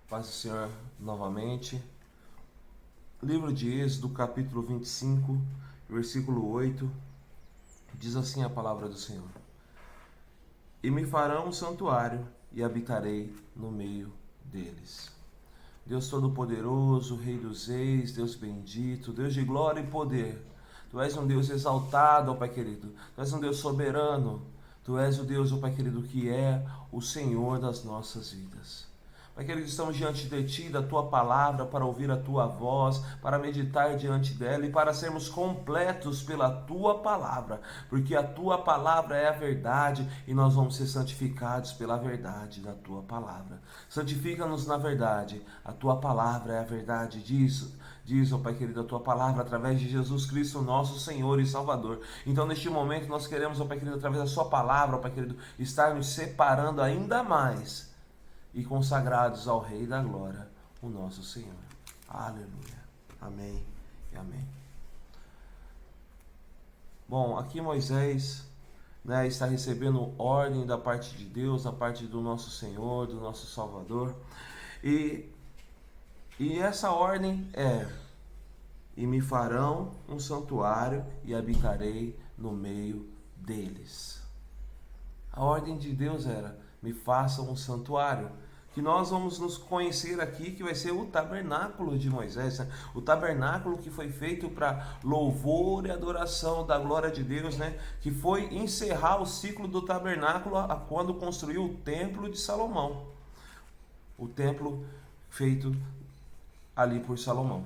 Paz do Senhor novamente. Livro de Êxodo, capítulo 25, versículo 8, diz assim a palavra do Senhor: E me farão um santuário e habitarei no meio deles. Deus Todo-Poderoso, Rei dos Reis, Deus bendito, Deus de glória e poder. Tu és um Deus exaltado, ó Pai querido. Tu és um Deus soberano. Tu és o Deus, ó Pai querido, que é o Senhor das nossas vidas. Pai querido, estamos diante de Ti, da Tua palavra, para ouvir a Tua voz, para meditar diante dela e para sermos completos pela Tua palavra, porque a Tua palavra é a verdade e nós vamos ser santificados pela verdade da Tua palavra. Santifica-nos na verdade, a Tua palavra é a verdade disso. Diz, ó Pai querido, a Tua palavra através de Jesus Cristo, nosso Senhor e Salvador. Então, neste momento, nós queremos, ó Pai querido, através da Sua palavra, ó Pai querido, estar nos separando ainda mais e consagrados ao Rei da Glória, o nosso Senhor. Aleluia. Amém e amém. Bom, aqui Moisés, está recebendo ordem da parte de Deus, da parte do nosso Senhor, do nosso Salvador. E essa ordem é: e me farão um santuário e habitarei no meio deles. A ordem de Deus era: me façam um santuário, que nós vamos nos conhecer aqui, que vai ser o tabernáculo de Moisés, né? O tabernáculo que foi feito para louvor e adoração da glória de Deus, né? Que foi encerrar o ciclo do tabernáculo quando construiu o templo de Salomão, o templo feito ali por Salomão.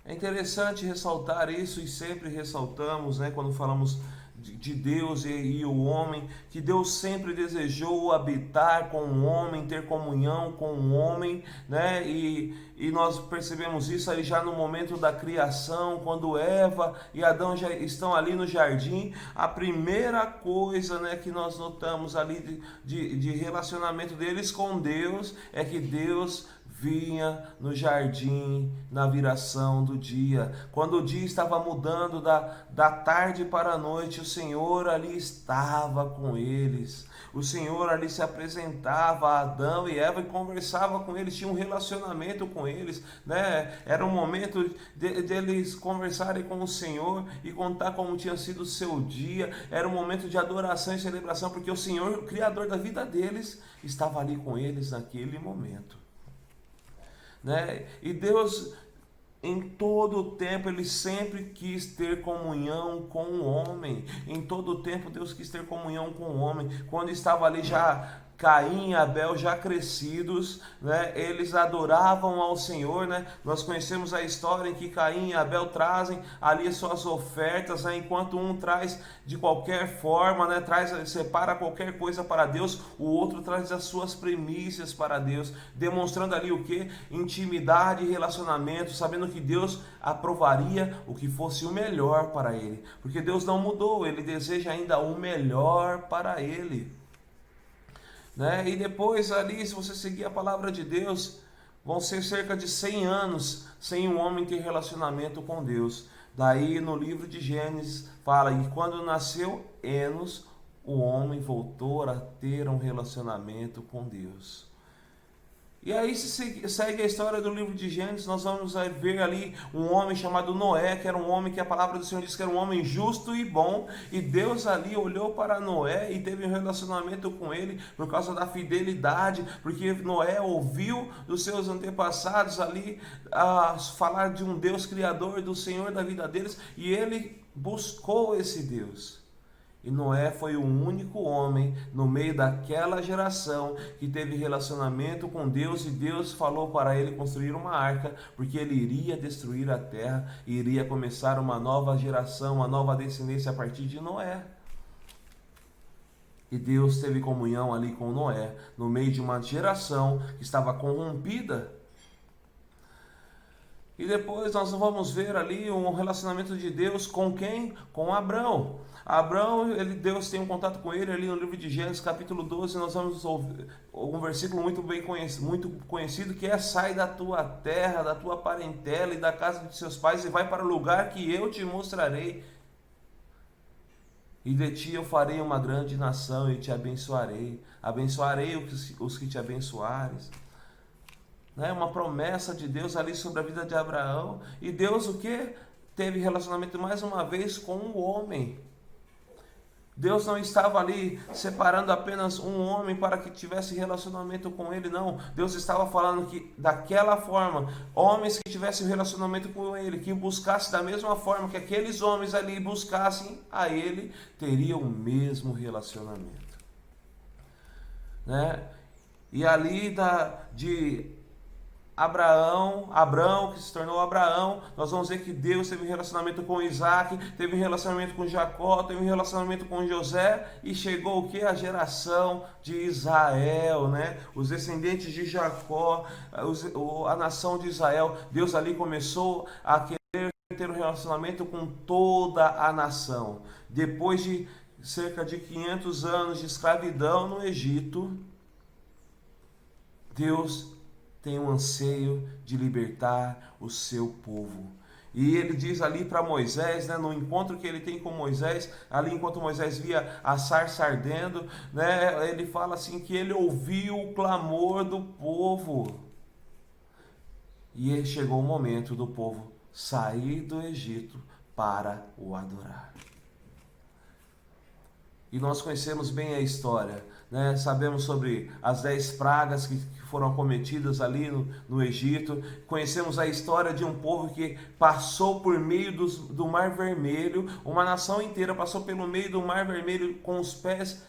É interessante ressaltar isso, e sempre ressaltamos, né, quando falamos de Deus e o homem, que Deus sempre desejou habitar com o homem, ter comunhão com o homem, né? E nós percebemos isso aí já no momento da criação, quando Eva e Adão já estão ali no jardim. A primeira coisa, né, que nós notamos ali de relacionamento deles com Deus é que Deus vinha no jardim na viração do dia. Quando o dia estava mudando da tarde para a noite, o Senhor ali estava com eles. O Senhor ali se apresentava a Adão e Eva e conversava com eles, tinha um relacionamento com eles, né? Era um momento de eles conversarem com o Senhor e contar como tinha sido o seu dia. Era um momento de adoração e celebração, porque o Senhor, o Criador da vida deles, estava ali com eles naquele momento. Né? E Deus, em todo o tempo, Ele sempre quis ter comunhão com o homem. Em todo o tempo Deus quis ter comunhão com o homem. Quando estava ali já Caim e Abel já crescidos, né, eles adoravam ao Senhor, né? Nós conhecemos a história em que Caim e Abel trazem ali as suas ofertas, né? Enquanto um traz de qualquer forma, né, separa qualquer coisa para Deus, o outro traz as suas primícias para Deus, demonstrando ali o que? Intimidade e relacionamento, sabendo que Deus aprovaria o que fosse o melhor para ele, porque Deus não mudou, Ele deseja ainda o melhor para ele. Né? E depois ali, se você seguir a palavra de Deus, vão ser cerca de 100 anos sem um homem ter relacionamento com Deus. Daí no livro de Gênesis fala que quando nasceu Enos, o homem voltou a ter um relacionamento com Deus. E aí se segue a história do livro de Gênesis, nós vamos ver ali um homem chamado Noé, que era um homem que a palavra do Senhor diz que era um homem justo e bom, e Deus ali olhou para Noé e teve um relacionamento com ele por causa da fidelidade, porque Noé ouviu dos seus antepassados ali falar de um Deus criador, do Senhor da vida deles, e ele buscou esse Deus. E Noé foi o único homem no meio daquela geração que teve relacionamento com Deus, e Deus falou para ele construir uma arca, porque ele iria destruir a terra e iria começar uma nova geração, uma nova descendência a partir de Noé. E Deus teve comunhão ali com Noé, no meio de uma geração que estava corrompida. E depois nós vamos ver ali um relacionamento de Deus com quem? Com Abrão. Abrão, Deus tem um contato com ele ali no livro de Gênesis, capítulo 12, nós vamos ouvir um versículo muito conhecido, que é: sai da tua terra, da tua parentela e da casa de seus pais e vai para o lugar que eu te mostrarei. E de ti eu farei uma grande nação e te abençoarei. Abençoarei os que te abençoares. Né? Uma promessa de Deus ali sobre a vida de Abraão. E Deus o que? Teve relacionamento mais uma vez com o homem. Deus não estava ali separando apenas um homem para que tivesse relacionamento com ele, não. Deus estava falando que daquela forma, homens que tivessem relacionamento com ele, que buscassem da mesma forma que aqueles homens ali buscassem a ele, teriam o mesmo relacionamento. Né? E ali de Abraão, que se tornou Abraão, nós vamos ver que Deus teve um relacionamento com Isaac, teve um relacionamento com Jacó, teve um relacionamento com José, e chegou o que? A geração de Israel, né? Os descendentes de Jacó, a nação de Israel. Deus ali começou a querer ter um relacionamento com toda a nação. Depois de cerca de 500 anos de escravidão no Egito, Deus tem um anseio de libertar o seu povo. E ele diz ali para Moisés, né, no encontro que ele tem com Moisés, ali enquanto Moisés via a sarça ardendo, né, ele fala assim que ele ouviu o clamor do povo. E chegou o momento do povo sair do Egito para o adorar. E nós conhecemos bem a história, né? Sabemos sobre as 10 pragas que foram cometidas ali no Egito. Conhecemos a história de um povo que passou por meio do Mar Vermelho. Uma nação inteira passou pelo meio do Mar Vermelho com os pés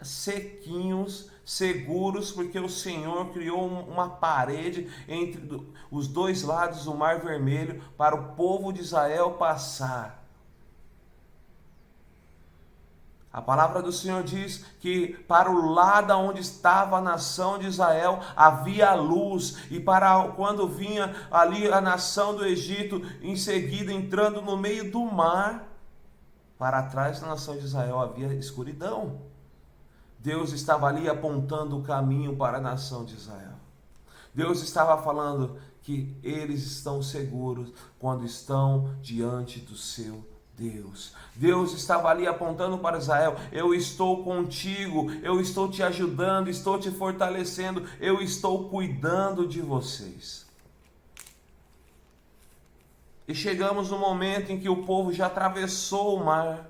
sequinhos, seguros, porque o Senhor criou uma parede entre os dois lados do Mar Vermelho para o povo de Israel passar. A palavra do Senhor diz que para o lado onde estava a nação de Israel havia luz, e para quando vinha ali a nação do Egito, em seguida entrando no meio do mar, para trás da nação de Israel havia escuridão. Deus estava ali apontando o caminho para a nação de Israel. Deus estava falando que eles estão seguros quando estão diante do seu Deus. Deus estava ali apontando para Israel: eu estou contigo, eu estou te ajudando, estou te fortalecendo, eu estou cuidando de vocês. E chegamos no momento em que o povo já atravessou o mar,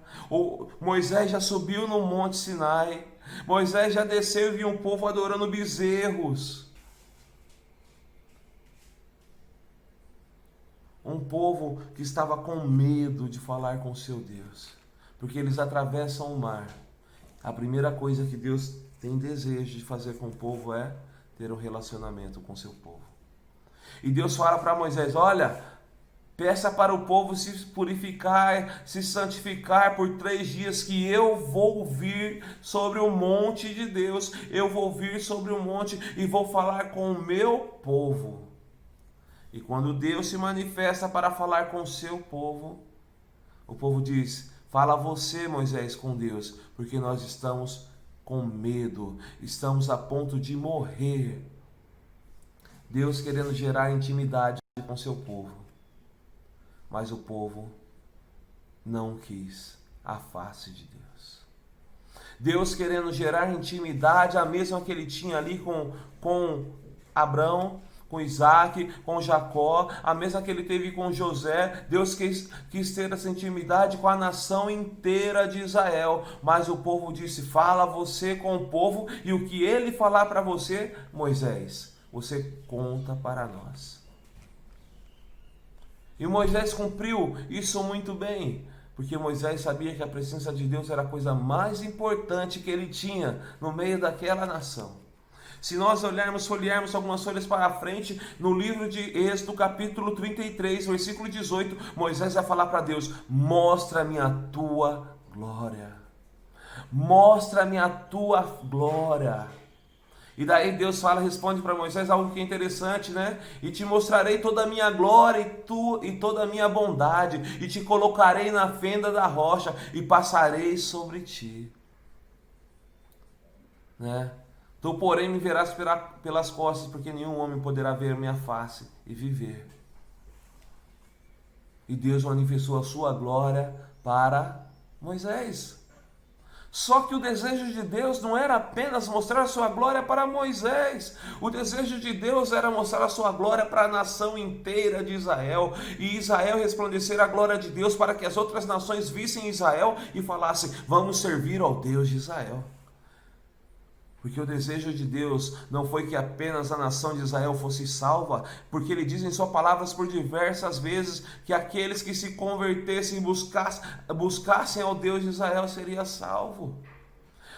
Moisés já subiu no Monte Sinai, Moisés já desceu e viu um povo adorando bezerros. Um povo que estava com medo de falar com seu Deus, porque eles atravessam o mar. A primeira coisa que Deus tem desejo de fazer com o povo é ter um relacionamento com seu povo. E Deus fala para Moisés: olha, peça para o povo se purificar, se santificar por 3 dias, que eu vou vir sobre o monte de Deus, eu vou vir sobre o monte e vou falar com o meu povo. E quando Deus se manifesta para falar com o seu povo, o povo diz: fala você, Moisés, com Deus, porque nós estamos com medo, estamos a ponto de morrer. Deus querendo gerar intimidade com seu povo, mas o povo não quis a face de Deus. Deus querendo gerar intimidade, a mesma que ele tinha ali com Abraão, com Isaac, com Jacó, a mesma que ele teve com José. Deus quis ter essa intimidade com a nação inteira de Israel, mas o povo disse: fala você com o povo, e o que ele falar para você, Moisés, você conta para nós. E Moisés cumpriu isso muito bem, porque Moisés sabia que a presença de Deus era a coisa mais importante que ele tinha no meio daquela nação. Se nós folhearmos algumas folhas para frente, no livro de Êxodo, capítulo 33, versículo 18, Moisés vai falar para Deus: mostra-me a tua glória. Mostra-me a tua glória. E daí Deus responde para Moisés algo que é interessante, né? E te mostrarei toda a minha glória e toda a minha bondade, e te colocarei na fenda da rocha, e passarei sobre ti. Né? Tu, porém, me verás pelas costas, porque nenhum homem poderá ver minha face e viver. E Deus manifestou a sua glória para Moisés. Só que o desejo de Deus não era apenas mostrar a sua glória para Moisés. O desejo de Deus era mostrar a sua glória para a nação inteira de Israel. E Israel resplandecer a glória de Deus para que as outras nações vissem Israel e falassem: vamos servir ao Deus de Israel. Porque o desejo de Deus não foi que apenas a nação de Israel fosse salva, porque ele diz em suas palavras por diversas vezes que aqueles que se convertessem e buscassem ao Deus de Israel seria salvo.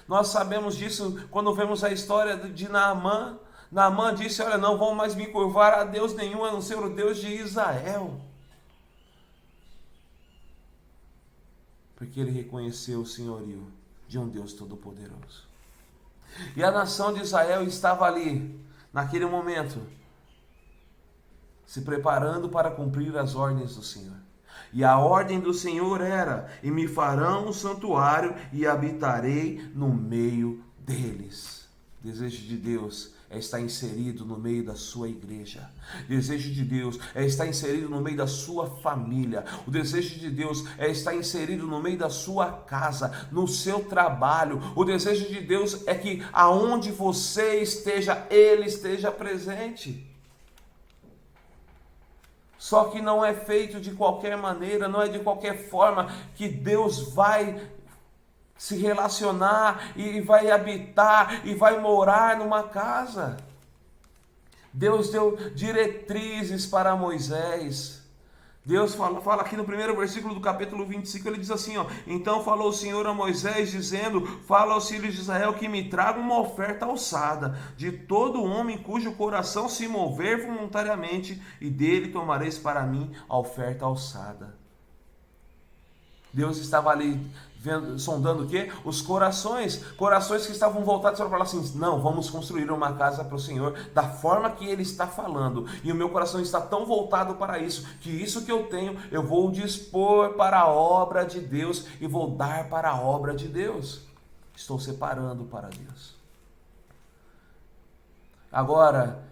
Nós sabemos disso quando vemos a história de Naamã. Naamã disse: olha, não vão mais me curvar a Deus nenhum a não ser o Deus de Israel. Porque ele reconheceu o senhorio de um Deus todo-poderoso. E a nação de Israel estava ali, naquele momento, se preparando para cumprir as ordens do Senhor. E a ordem do Senhor era: e me farão um santuário e habitarei no meio deles. O desejo de Deus é estar inserido no meio da sua igreja. O desejo de Deus é estar inserido no meio da sua família. O desejo de Deus é estar inserido no meio da sua casa, no seu trabalho. O desejo de Deus é que aonde você esteja, Ele esteja presente. Só que não é feito de qualquer maneira, não é de qualquer forma que Deus vai se relacionar e vai habitar e vai morar numa casa. Deus deu diretrizes para Moisés. Deus fala aqui no primeiro versículo do capítulo 25, ele diz assim, ó: então falou o Senhor a Moisés, dizendo: fala aos filhos de Israel que me tragam uma oferta alçada, de todo homem cujo coração se mover voluntariamente, e dele tomareis para mim a oferta alçada. Deus estava ali sondando o quê? Os corações que estavam voltados para falar assim: não, vamos construir uma casa para o Senhor da forma que Ele está falando, e o meu coração está tão voltado para isso, que isso que eu tenho, eu vou dispor para a obra de Deus, e vou dar para a obra de Deus. Estou separando para Deus. Agora,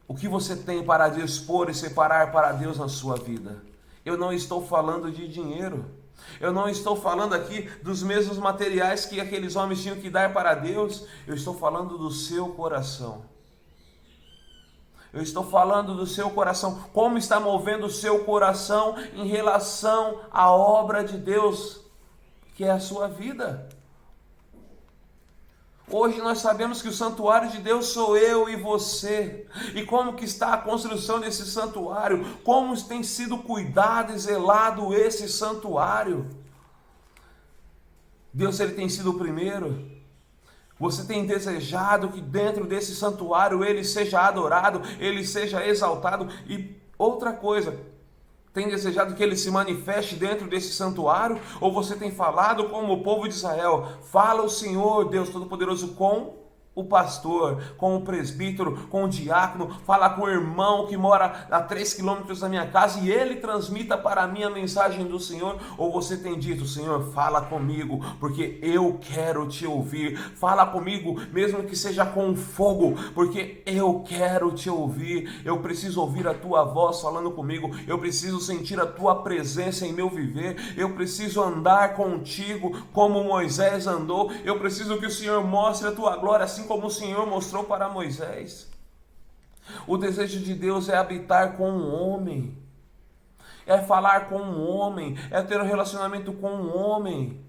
o que você tem para dispor e separar para Deus na sua vida? Eu não estou falando de dinheiro. Eu não estou falando aqui dos mesmos materiais que aqueles homens tinham que dar para Deus. Eu estou falando do seu coração. Eu estou falando do seu coração. Como está movendo o seu coração em relação à obra de Deus, que é a sua vida? Hoje nós sabemos que o santuário de Deus sou eu e você. E como que está a construção desse santuário? Como tem sido cuidado e zelado esse santuário? Deus, ele tem sido o primeiro. Você tem desejado que dentro desse santuário ele seja adorado, ele seja exaltado. E outra coisa, tem desejado que ele se manifeste dentro desse santuário? Ou você tem falado como o povo de Israel? Fala o Senhor, Deus Todo-Poderoso, com o pastor, com o presbítero, com o diácono, fala com o irmão que mora a 3 quilômetros da minha casa e ele transmita para mim a mensagem do Senhor? Ou você tem dito: Senhor, fala comigo, porque eu quero te ouvir, fala comigo, mesmo que seja com fogo, porque eu quero te ouvir, eu preciso ouvir a tua voz falando comigo, eu preciso sentir a tua presença em meu viver, eu preciso andar contigo como Moisés andou, eu preciso que o Senhor mostre a tua glória, assim como o Senhor mostrou para Moisés. O desejo de Deus é habitar com um homem, é falar com um homem, é ter um relacionamento com um homem.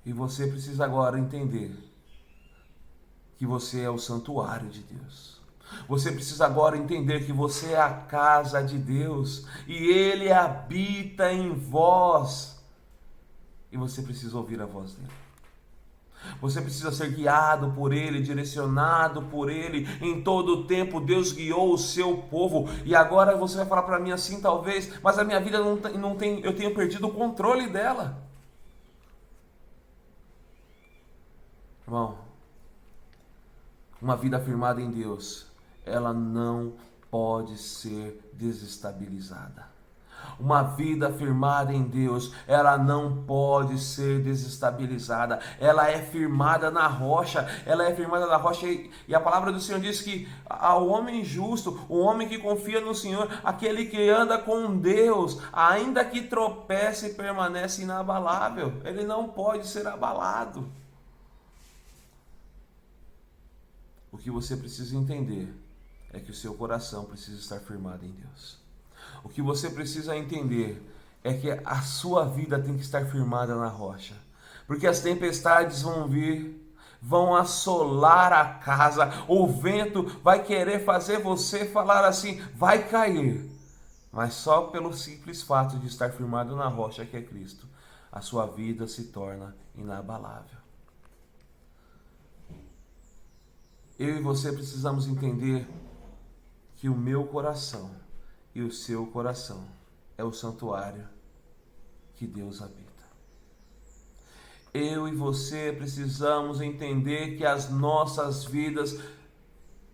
E você precisa agora entender que você é o santuário de Deus. Você precisa agora entender que você é a casa de Deus e Ele habita em vós. E você precisa ouvir a voz dele. Você precisa ser guiado por Ele, direcionado por Ele. Em todo o tempo Deus guiou o seu povo. E agora você vai falar para mim assim, talvez: mas a minha vida não tem, eu tenho perdido o controle dela. Irmão, uma vida firmada em Deus, ela não pode ser desestabilizada. Uma vida firmada em Deus, ela não pode ser desestabilizada. Ela é firmada na rocha. Ela é firmada na rocha. E a palavra do Senhor diz que ao homem justo, o homem que confia no Senhor, aquele que anda com Deus, ainda que tropece, permanece inabalável. Ele não pode ser abalado. O que você precisa entender é que o seu coração precisa estar firmado em Deus. O que você precisa entender é que a sua vida tem que estar firmada na rocha. Porque as tempestades vão vir, vão assolar a casa, o vento vai querer fazer você falar assim, vai cair. Mas só pelo simples fato de estar firmado na rocha que é Cristo, a sua vida se torna inabalável. Eu e você precisamos entender que o meu coração e o seu coração é o santuário que Deus habita. Eu e você precisamos entender que as nossas vidas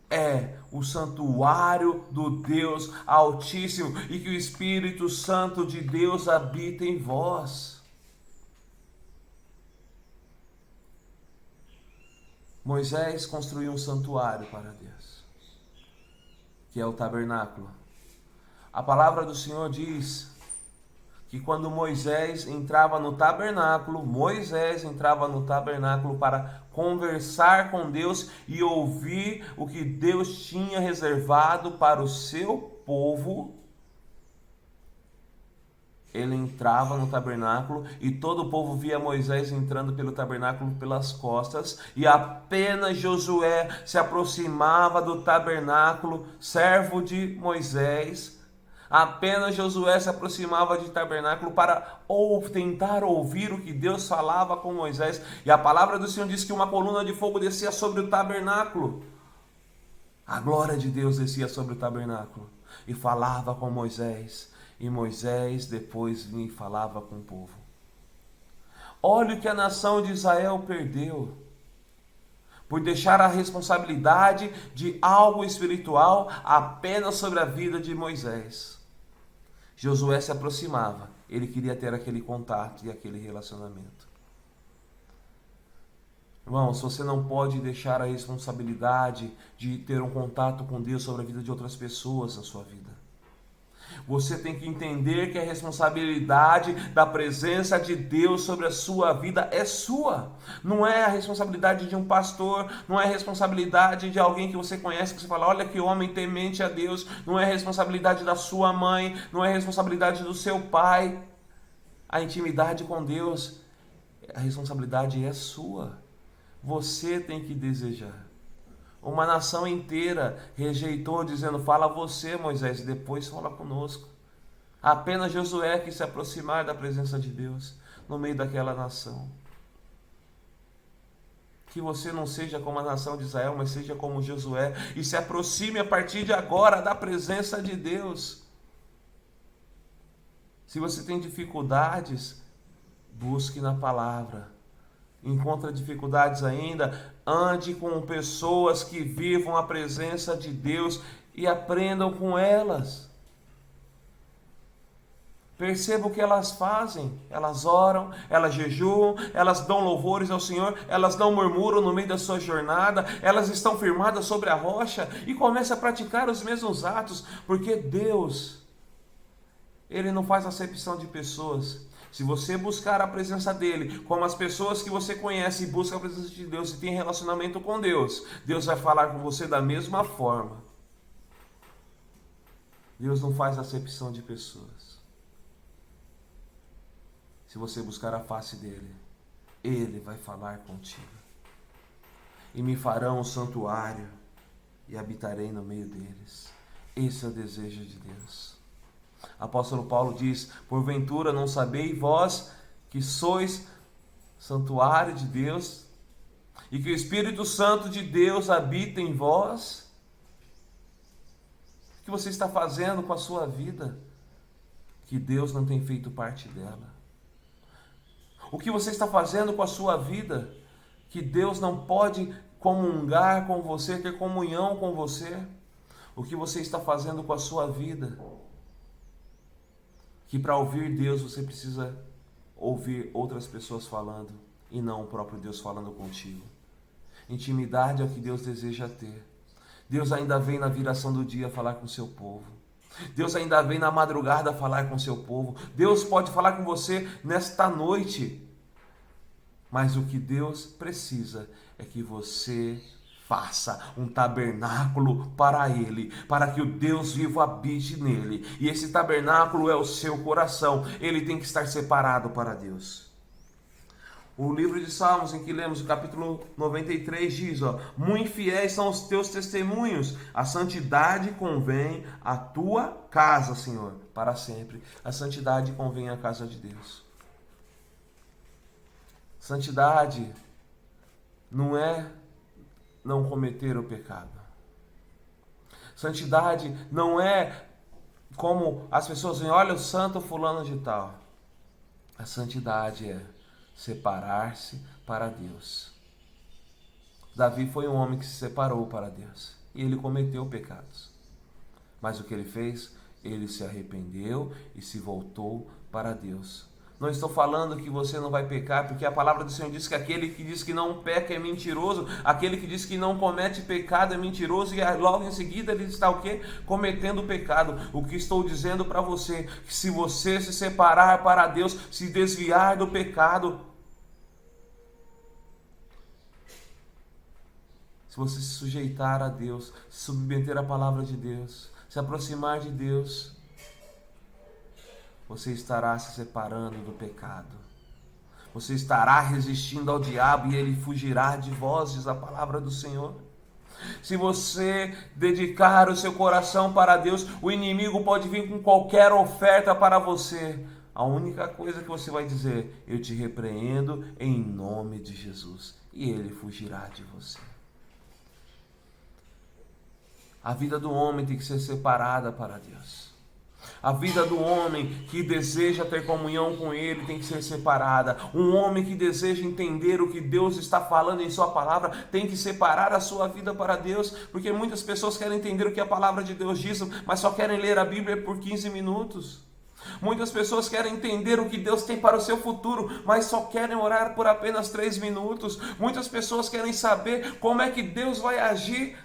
é o santuário do Deus Altíssimo e que o Espírito Santo de Deus habita em vós. Moisés construiu um santuário para Deus, que é o tabernáculo. A palavra do Senhor diz que quando Moisés entrava no tabernáculo para conversar com Deus e ouvir o que Deus tinha reservado para o seu povo, ele entrava no tabernáculo e todo o povo via Moisés entrando pelo tabernáculo pelas costas, e apenas Josué se aproximava do tabernáculo, servo de Moisés. Apenas Josué se aproximava de tabernáculo para tentar ouvir o que Deus falava com Moisés. E a palavra do Senhor diz que uma coluna de fogo descia sobre o tabernáculo. A glória de Deus descia sobre o tabernáculo e falava com Moisés. E Moisés depois vinha e falava com o povo. Olha o que a nação de Israel perdeu por deixar a responsabilidade de algo espiritual apenas sobre a vida de Moisés. Josué se aproximava, ele queria ter aquele contato e aquele relacionamento. Irmãos, você não pode deixar a responsabilidade de ter um contato com Deus sobre a vida de outras pessoas na sua vida. Você tem que entender que a responsabilidade da presença de Deus sobre a sua vida é sua. Não é a responsabilidade de um pastor, não é a responsabilidade de alguém que você conhece, que você fala, olha que homem temente a Deus. Não é a responsabilidade da sua mãe, não é a responsabilidade do seu pai. A intimidade com Deus, a responsabilidade é sua. Você tem que desejar. Uma nação inteira rejeitou, dizendo, fala você, Moisés, e depois fala conosco. Apenas Josué quis se aproximar da presença de Deus no meio daquela nação. Que você não seja como a nação de Israel, mas seja como Josué e se aproxime a partir de agora da presença de Deus. Se você tem dificuldades, busque na palavra. Encontra dificuldades ainda, ande com pessoas que vivam a presença de Deus e aprendam com elas. Perceba o que elas fazem. Elas oram, elas jejuam, elas dão louvores ao Senhor, elas não murmuram no meio da sua jornada, elas estão firmadas sobre a rocha e começam a praticar os mesmos atos, porque Deus, Ele não faz acepção de pessoas. Se você buscar a presença dele, como as pessoas que você conhece e busca a presença de Deus e tem relacionamento com Deus, Deus vai falar com você da mesma forma. Deus não faz acepção de pessoas. Se você buscar a face dele, ele vai falar contigo. E me farão um santuário e habitarei no meio deles. Esse é o desejo de Deus. Apóstolo Paulo diz, porventura não sabeis vós que sois santuário de Deus e que o Espírito Santo de Deus habita em vós? O que você está fazendo com a sua vida que Deus não tem feito parte dela? O que você está fazendo com a sua vida que Deus não pode comungar com você, ter comunhão com você? O que você está fazendo com a sua vida que para ouvir Deus você precisa ouvir outras pessoas falando e não o próprio Deus falando contigo. Intimidade é o que Deus deseja ter. Deus ainda vem na viração do dia falar com o seu povo. Deus ainda vem na madrugada falar com o seu povo. Deus pode falar com você nesta noite. Mas o que Deus precisa é que você faça um tabernáculo para Ele, para que o Deus vivo habite nele. E esse tabernáculo é o seu coração. Ele tem que estar separado para Deus. O livro de Salmos, em que lemos o capítulo 93, diz, muito fiéis são os teus testemunhos, a santidade convém à tua casa, Senhor, para sempre. A santidade convém à casa de Deus. Santidade não é não cometer o pecado. Santidade não é como as pessoas dizem, olha o santo fulano de tal. A santidade é separar-se para Deus. Davi foi um homem que se separou para Deus e ele cometeu pecados. Mas o que ele fez? Ele se arrependeu e se voltou para Deus. Não estou falando que você não vai pecar, porque a palavra do Senhor diz que aquele que diz que não peca é mentiroso, aquele que diz que não comete pecado é mentiroso, e logo em seguida ele está o quê? Cometendo pecado. O que estou dizendo para você, que se você se separar para Deus, se desviar do pecado, se você se sujeitar a Deus, se submeter à palavra de Deus, se aproximar de Deus, você estará se separando do pecado. Você estará resistindo ao diabo e ele fugirá de vós, diz a palavra do Senhor. Se você dedicar o seu coração para Deus, o inimigo pode vir com qualquer oferta para você. A única coisa que você vai dizer, eu te repreendo em nome de Jesus. E ele fugirá de você. A vida do homem tem que ser separada para Deus. A vida do homem que deseja ter comunhão com Ele tem que ser separada. Um homem que deseja entender o que Deus está falando em sua palavra tem que separar a sua vida para Deus, porque muitas pessoas querem entender o que a palavra de Deus diz, mas só querem ler a Bíblia por 15 minutos. Muitas pessoas querem entender o que Deus tem para o seu futuro, mas só querem orar por apenas 3 minutos. Muitas pessoas querem saber como é que Deus vai agir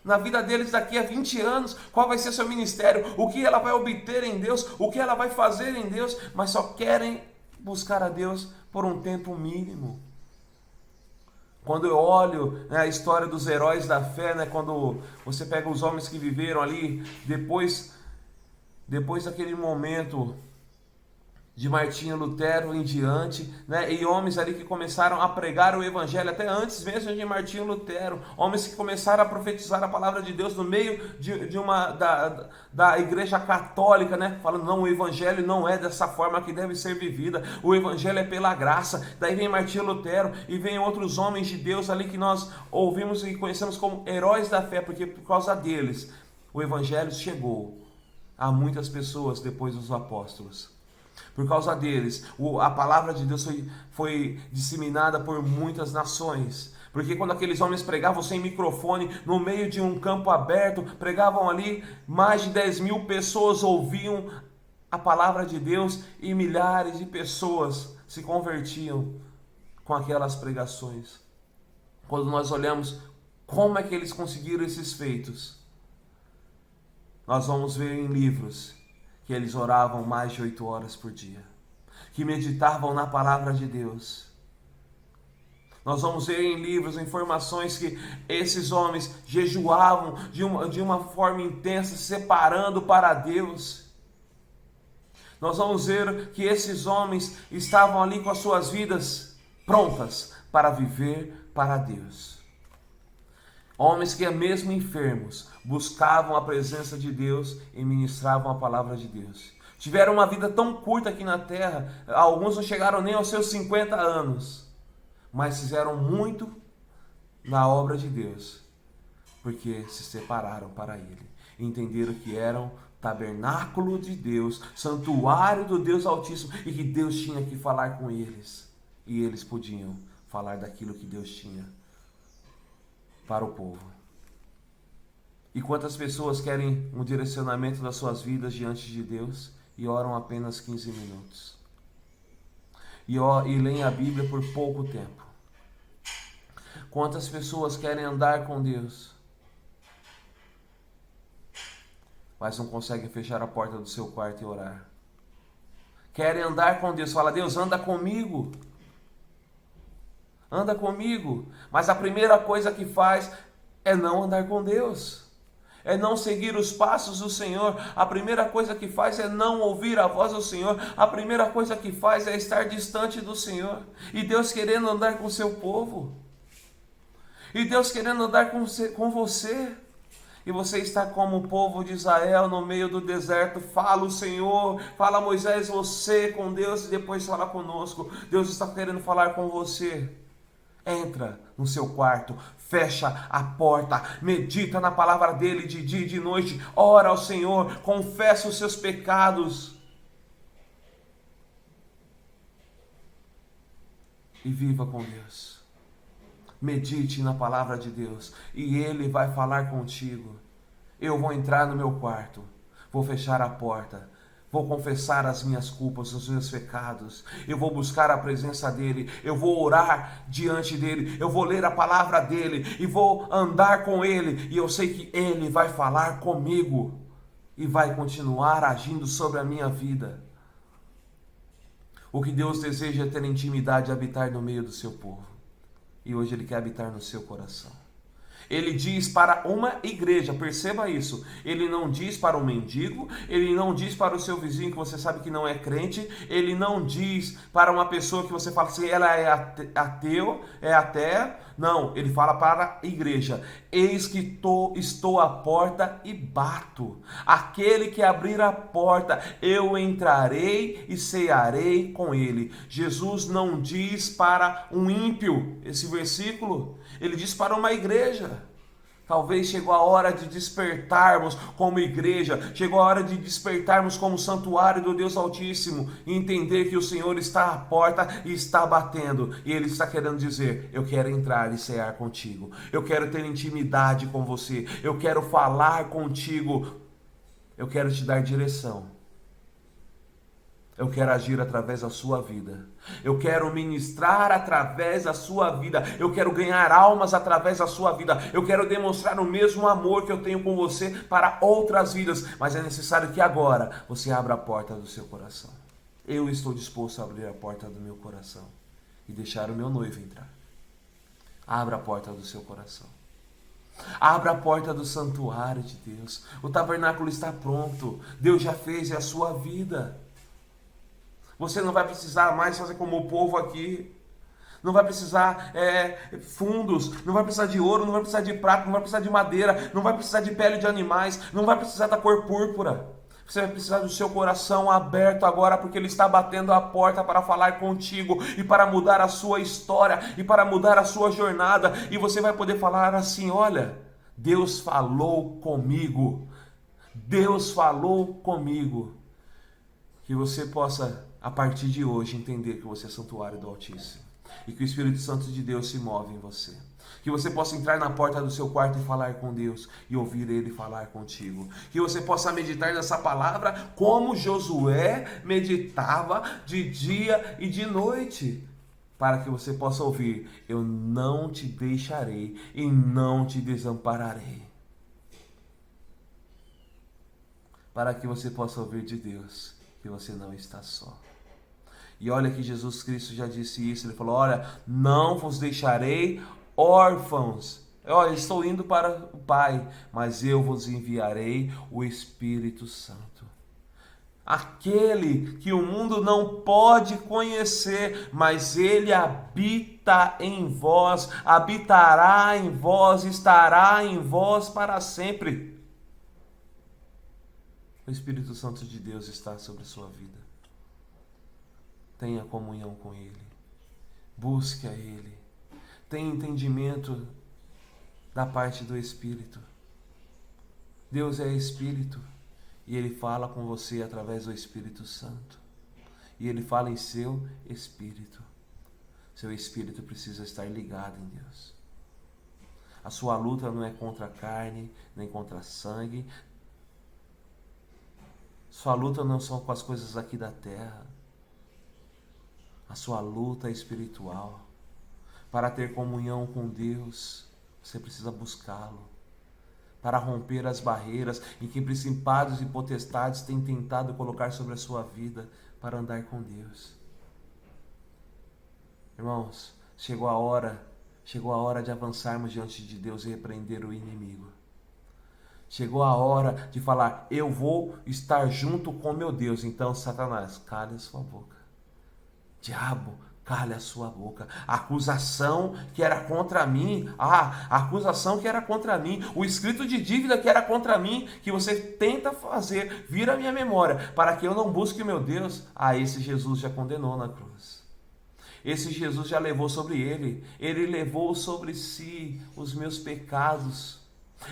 na vida deles daqui a 20 anos, qual vai ser seu ministério, o que ela vai obter em Deus, o que ela vai fazer em Deus, mas só querem buscar a Deus por um tempo mínimo. Quando eu olho a história dos heróis da fé, quando você pega os homens que viveram ali, depois daquele momento de Martinho Lutero em diante, e homens ali que começaram a pregar o evangelho, até antes mesmo de Martinho Lutero, homens que começaram a profetizar a palavra de Deus no meio da igreja católica, falando, não, o evangelho não é dessa forma que deve ser vivida, o evangelho é pela graça. Daí vem Martinho Lutero e vem outros homens de Deus ali que nós ouvimos e conhecemos como heróis da fé, porque por causa deles o evangelho chegou a muitas pessoas depois dos apóstolos. Por causa deles, a palavra de Deus foi disseminada por muitas nações. Porque quando aqueles homens pregavam sem microfone, no meio de um campo aberto, pregavam ali, mais de 10.000 pessoas ouviam a palavra de Deus e milhares de pessoas se convertiam com aquelas pregações. Quando nós olhamos como é que eles conseguiram esses feitos, nós vamos ver em livros que eles oravam mais de 8 horas por dia, que meditavam na palavra de Deus. Nós vamos ver em livros informações que esses homens jejuavam de uma forma intensa, se separando para Deus. Nós vamos ver que esses homens estavam ali com as suas vidas prontas para viver para Deus. Homens que, mesmo enfermos, buscavam a presença de Deus e ministravam a palavra de Deus. Tiveram uma vida tão curta aqui na terra, alguns não chegaram nem aos seus 50 anos, mas fizeram muito na obra de Deus, porque se separaram para Ele. Entenderam que eram tabernáculo de Deus, santuário do Deus Altíssimo, e que Deus tinha que falar com eles. E eles podiam falar daquilo que Deus tinha para o povo. E quantas pessoas querem um direcionamento das suas vidas diante de Deus e oram apenas 15 minutos. E leem a Bíblia por pouco tempo. Quantas pessoas querem andar com Deus, mas não conseguem fechar a porta do seu quarto e orar? Querem andar com Deus, fala: Deus, anda comigo. Anda comigo. Mas a primeira coisa que faz é não andar com Deus. É não seguir os passos do Senhor. A primeira coisa que faz é não ouvir a voz do Senhor. A primeira coisa que faz é estar distante do Senhor. E Deus querendo andar com o seu povo. E Deus querendo andar com você. E você está como o povo de Israel no meio do deserto. Fala o Senhor, fala Moisés, você com Deus, e depois fala conosco. Deus está querendo falar com você. Entra no seu quarto, fecha a porta, medita na palavra dele de dia e de noite, ora ao Senhor, confessa os seus pecados e viva com Deus. Medite na palavra de Deus e Ele vai falar contigo. Eu vou entrar no meu quarto, vou fechar a porta, vou confessar as minhas culpas, os meus pecados. Eu vou buscar a presença dEle. Eu vou orar diante dEle. Eu vou ler a palavra dEle. E vou andar com Ele. E eu sei que Ele vai falar comigo. E vai continuar agindo sobre a minha vida. O que Deus deseja é ter intimidade e habitar no meio do seu povo. E hoje Ele quer habitar no seu coração. Ele diz para uma igreja, perceba isso. Ele não diz para um mendigo, ele não diz para o seu vizinho que você sabe que não é crente, ele não diz para uma pessoa que você fala assim, ela é ateu, é até. Não, ele fala para a igreja: eis que estou à porta e bato. Aquele que abrir a porta, eu entrarei e cearei com ele. Jesus não diz para um ímpio esse versículo, ele diz para uma igreja. Talvez chegou a hora de despertarmos como igreja, chegou a hora de despertarmos como santuário do Deus Altíssimo e entender que o Senhor está à porta e está batendo. E Ele está querendo dizer: eu quero entrar e cear contigo, eu quero ter intimidade com você, eu quero falar contigo, eu quero te dar direção. Eu quero agir através da sua vida. Eu quero ministrar através da sua vida. Eu quero ganhar almas através da sua vida. Eu quero demonstrar o mesmo amor que eu tenho com você para outras vidas. Mas é necessário que agora você abra a porta do seu coração. Eu estou disposto a abrir a porta do meu coração e deixar o meu noivo entrar. Abra a porta do seu coração. Abra a porta do santuário de Deus. O tabernáculo está pronto. Deus já fez a sua vida. Você não vai precisar mais fazer como o povo aqui. Não vai precisar fundos, não vai precisar de ouro, não vai precisar de prata, não vai precisar de madeira, não vai precisar de pele de animais, não vai precisar da cor púrpura. Você vai precisar do seu coração aberto agora, porque Ele está batendo a porta para falar contigo e para mudar a sua história e para mudar a sua jornada. E você vai poder falar assim: olha, Deus falou comigo. Deus falou comigo. Que você possa, a partir de hoje, entender que você é santuário do Altíssimo e que o Espírito Santo de Deus se move em você. Que você possa entrar na porta do seu quarto e falar com Deus e ouvir Ele falar contigo. Que você possa meditar nessa palavra como Josué meditava de dia e de noite, para que você possa ouvir: eu não te deixarei e não te desampararei. Para que você possa ouvir de Deus que você não está só. E olha que Jesus Cristo já disse isso. Ele falou: olha, não vos deixarei órfãos. Olha, estou indo para o Pai, mas eu vos enviarei o Espírito Santo. Aquele que o mundo não pode conhecer, mas Ele habita em vós, habitará em vós, estará em vós para sempre. O Espírito Santo de Deus está sobre a sua vida. Tenha comunhão com Ele. Busque a Ele. Tenha entendimento da parte do Espírito. Deus é Espírito e Ele fala com você através do Espírito Santo. E Ele fala em seu espírito. Seu espírito precisa estar ligado em Deus. A sua luta não é contra a carne, nem contra sangue. Sua luta não são com as coisas aqui da terra. A sua luta é espiritual. Para ter comunhão com Deus, você precisa buscá-lo. Para romper as barreiras em que principados e potestades têm tentado colocar sobre a sua vida para andar com Deus. Irmãos, chegou a hora de avançarmos diante de Deus e repreender o inimigo. Chegou a hora de falar, eu vou estar junto com meu Deus. Então, Satanás, cale a sua boca. Diabo, cale a sua boca. A acusação que era contra mim, a acusação que era contra mim, o escrito de dívida que era contra mim, que você tenta fazer vir à minha memória, para que eu não busque meu Deus, esse Jesus já condenou na cruz. Esse Jesus já levou sobre ele levou sobre si os meus pecados.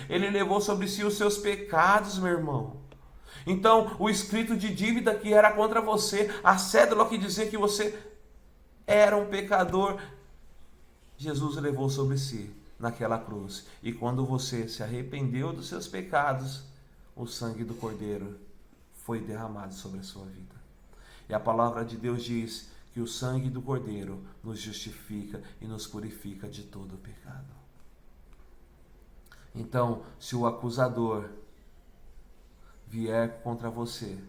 Ele levou sobre si os seus pecados, meu irmão. Então, o escrito de dívida que era contra você, a cédula que dizia que você era um pecador, Jesus levou sobre si naquela cruz. E quando você se arrependeu dos seus pecados, o sangue do Cordeiro foi derramado sobre a sua vida. E a palavra de Deus diz que o sangue do Cordeiro nos justifica e nos purifica de todo o pecado. Então, se o acusador vier contra você,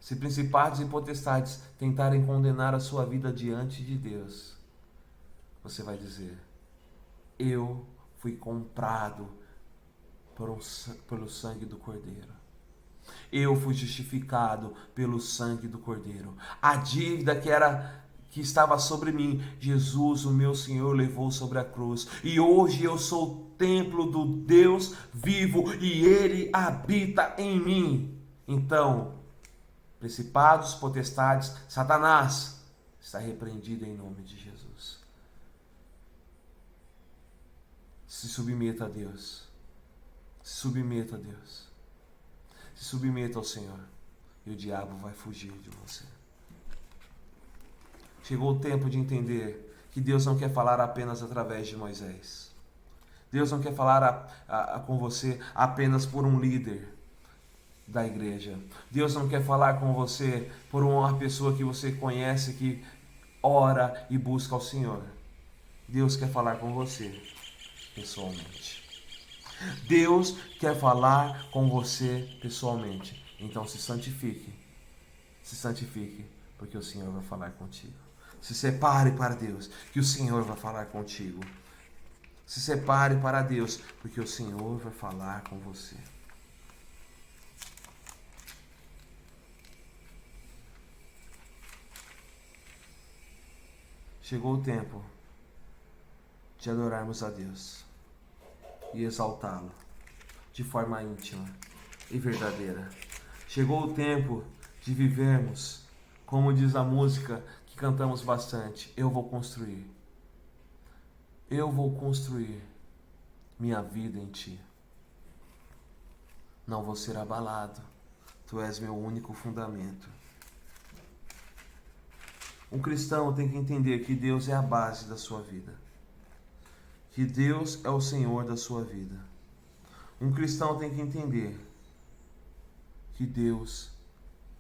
se principados e potestades tentarem condenar a sua vida diante de Deus, você vai dizer, eu fui comprado pelo sangue do Cordeiro. Eu fui justificado pelo sangue do Cordeiro. A dívida que estava sobre mim, Jesus, o meu Senhor, levou sobre a cruz. E hoje eu sou o templo do Deus vivo e Ele habita em mim. Então, principados, potestades, Satanás, está repreendido em nome de Jesus. Se submeta a Deus. Se submeta a Deus. Se submeta ao Senhor. E o diabo vai fugir de você. Chegou o tempo de entender que Deus não quer falar apenas através de Moisés. Deus não quer falar com você apenas por um líder da igreja. Deus não quer falar com você por uma pessoa que você conhece, que ora e busca ao Senhor. Deus quer falar com você pessoalmente. Deus quer falar com você pessoalmente. Então se santifique. Se santifique, porque o Senhor vai falar contigo. Se separe para Deus, que o Senhor vai falar contigo. Se separe para Deus, porque o Senhor vai falar com você. Chegou o tempo de adorarmos a Deus e exaltá-lo de forma íntima e verdadeira. Chegou o tempo de vivermos, como diz a música que cantamos bastante, eu vou construir minha vida em Ti. Não vou ser abalado, Tu és meu único fundamento. Um cristão tem que entender que Deus é a base da sua vida. Que Deus é o Senhor da sua vida. Um cristão tem que entender que Deus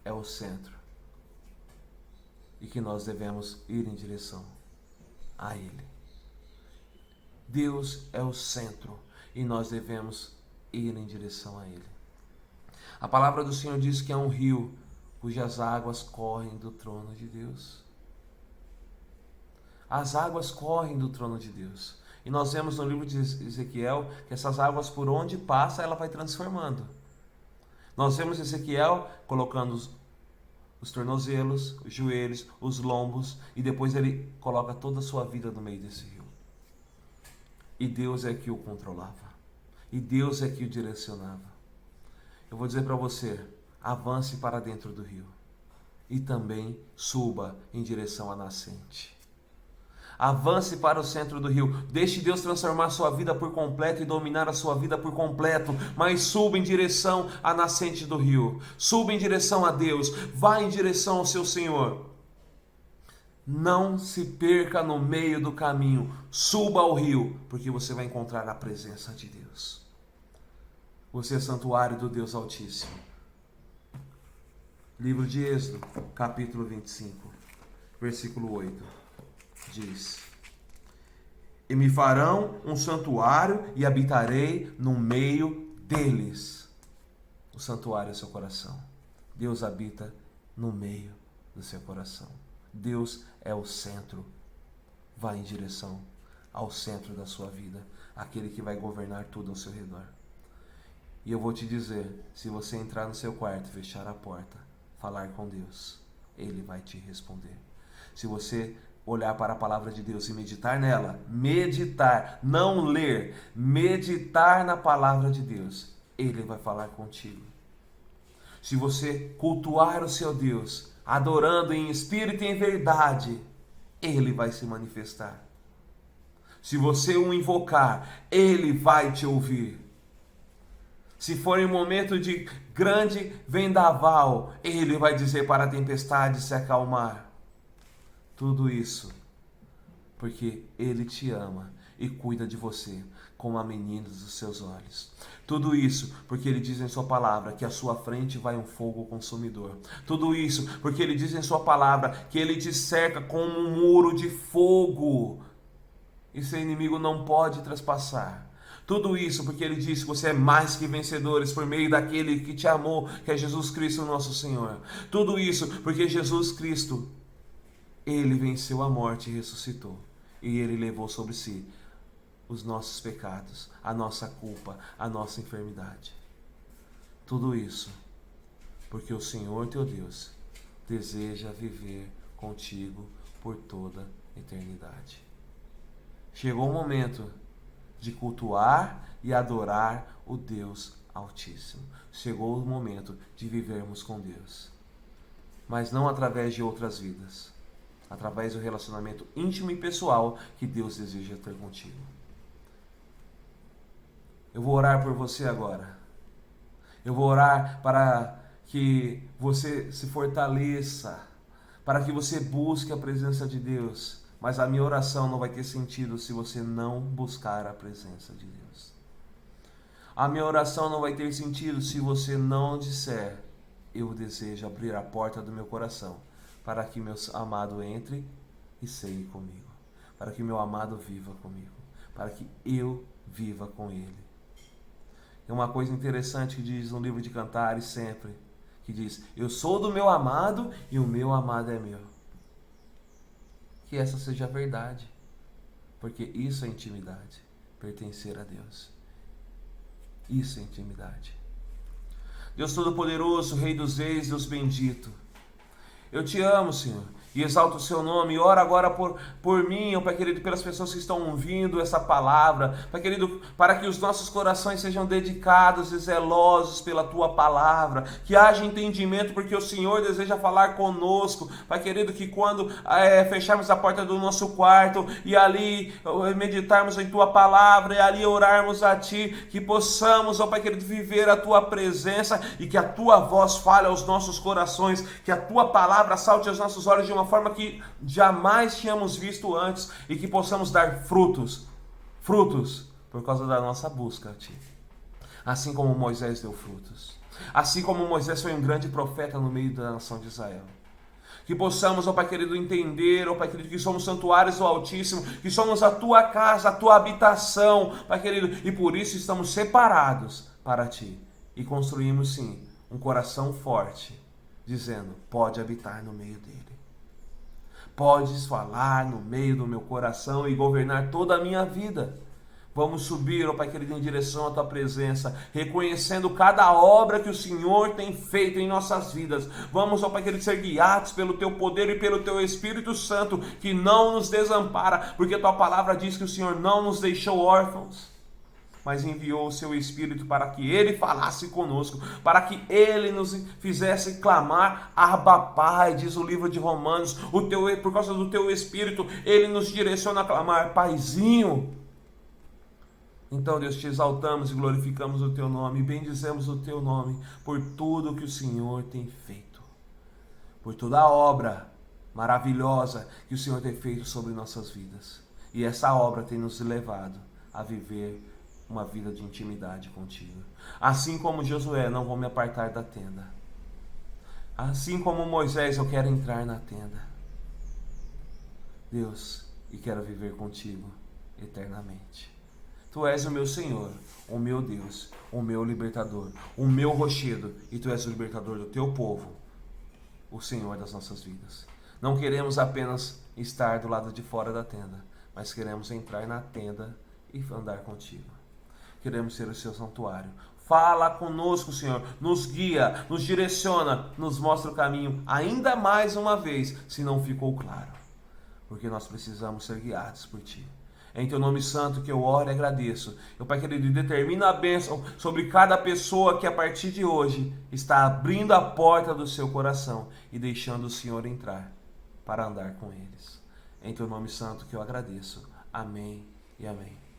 é o centro e que nós devemos ir em direção a Ele. Deus é o centro e nós devemos ir em direção a Ele. A palavra do Senhor diz que é um rio cujas águas correm do trono de Deus. As águas correm do trono de Deus. E nós vemos no livro de Ezequiel que essas águas, por onde passa, ela vai transformando. Nós vemos Ezequiel colocando os tornozelos, os joelhos, os lombos, e depois ele coloca toda a sua vida no meio desse rio. E Deus é que o controlava. E Deus é que o direcionava. Eu vou dizer para você, avance para dentro do rio. E também suba em direção à nascente. Avance para o centro do rio. Deixe Deus transformar a sua vida por completo e dominar a sua vida por completo. Mas suba em direção à nascente do rio. Suba em direção a Deus. Vá em direção ao seu Senhor. Não se perca no meio do caminho. Suba ao rio, porque você vai encontrar a presença de Deus. Você é santuário do Deus Altíssimo. Livro de Êxodo, capítulo 25, versículo 8, diz: E me farão um santuário e habitarei no meio deles. O santuário é seu coração. Deus habita no meio do seu coração. Deus é o centro. Vá em direção ao centro da sua vida, aquele que vai governar tudo ao seu redor. E eu vou te dizer, se você entrar no seu quarto, fechar a porta, falar com Deus, Ele vai te responder. Se você olhar para a palavra de Deus e meditar nela, meditar, não ler, meditar na palavra de Deus, Ele vai falar contigo. Se você cultuar o seu Deus, adorando em espírito e em verdade, Ele vai se manifestar. Se você o invocar, Ele vai te ouvir. Se for em momento de grande vendaval, Ele vai dizer para a tempestade se acalmar. Tudo isso porque Ele te ama e cuida de você como a menina dos seus olhos. Tudo isso porque Ele diz em sua palavra que à sua frente vai um fogo consumidor. Tudo isso porque Ele diz em sua palavra que Ele te cerca com um muro de fogo e seu inimigo não pode traspassar. Tudo isso porque Ele diz que você é mais que vencedores por meio daquele que te amou, que é Jesus Cristo nosso Senhor. Tudo isso porque Jesus Cristo, Ele venceu a morte e ressuscitou. E Ele levou sobre si os nossos pecados, a nossa culpa, a nossa enfermidade. Tudo isso porque o Senhor teu Deus deseja viver contigo por toda a eternidade. Chegou o momento de cultuar e adorar o Deus Altíssimo. Chegou o momento de vivermos com Deus. Mas não através de outras vidas. Através do relacionamento íntimo e pessoal que Deus deseja ter contigo. Eu vou orar por você agora. Eu vou orar para que você se fortaleça, para que você busque a presença de Deus. Mas a minha oração não vai ter sentido se você não buscar a presença de Deus. A minha oração não vai ter sentido se você não disser: eu desejo abrir a porta do meu coração para que meu amado entre e ceie comigo, para que meu amado viva comigo, para que eu viva com Ele. Tem uma coisa interessante que diz no livro de Cantares sempre, que diz: eu sou do meu amado e o meu amado é meu. Que essa seja a verdade, porque isso é intimidade, pertencer a Deus. Isso é intimidade. Deus Todo-Poderoso, Rei dos Reis, Deus bendito, eu te amo, Senhor, e exalto o seu nome. Ora agora por mim, Pai querido, pelas pessoas que estão ouvindo essa palavra, Pai querido, para que os nossos corações sejam dedicados e zelosos pela tua palavra, que haja entendimento, porque o Senhor deseja falar conosco, Pai querido, que quando fecharmos a porta do nosso quarto e ali meditarmos em tua palavra e ali orarmos a ti, que possamos, ó Pai querido, viver a tua presença e que a tua voz fale aos nossos corações, que a tua palavra salte aos nossos olhos de uma forma que jamais tínhamos visto antes e que possamos dar frutos por causa da nossa busca a Ti. Assim como Moisés deu frutos. Assim como Moisés foi um grande profeta no meio da nação de Israel. Que possamos, ó Pai querido, entender, ó Pai querido, que somos santuários do Altíssimo, que somos a Tua casa, a Tua habitação, Pai querido, e por isso estamos separados para Ti. E construímos sim um coração forte, dizendo: pode habitar no meio dele. Podes falar no meio do meu coração e governar toda a minha vida. Vamos subir, ó Pai querido, em direção à Tua presença, reconhecendo cada obra que o Senhor tem feito em nossas vidas. Vamos, ó Pai querido, ser guiados pelo Teu poder e pelo Teu Espírito Santo, que não nos desampara, porque Tua palavra diz que o Senhor não nos deixou órfãos, mas enviou o seu Espírito para que Ele falasse conosco, para que Ele nos fizesse clamar: Abba, Pai, diz o livro de Romanos. Por causa do Teu Espírito, Ele nos direciona a clamar: Paizinho. Então, Deus, te exaltamos e glorificamos o Teu nome, e bendizemos o Teu nome por tudo que o Senhor tem feito, por toda a obra maravilhosa que o Senhor tem feito sobre nossas vidas. E essa obra tem nos levado a viver uma vida de intimidade contigo. Assim como Josué, não vou me apartar da tenda. Assim como Moisés, eu quero entrar na tenda, Deus, e quero viver contigo eternamente. Tu és o meu Senhor, o meu Deus, o meu libertador, o meu rochedo, e tu és o libertador do teu povo, o Senhor das nossas vidas. Não queremos apenas estar do lado de fora da tenda, mas queremos entrar na tenda e andar contigo. Queremos ser o seu santuário. Fala conosco, Senhor, nos guia, nos direciona, nos mostra o caminho ainda mais uma vez, se não ficou claro, porque nós precisamos ser guiados por Ti. É em Teu nome santo que eu oro e agradeço. Eu, Pai querido, determina a bênção sobre cada pessoa que a partir de hoje está abrindo a porta do seu coração e deixando o Senhor entrar para andar com eles. É em Teu nome santo que eu agradeço. Amém e amém.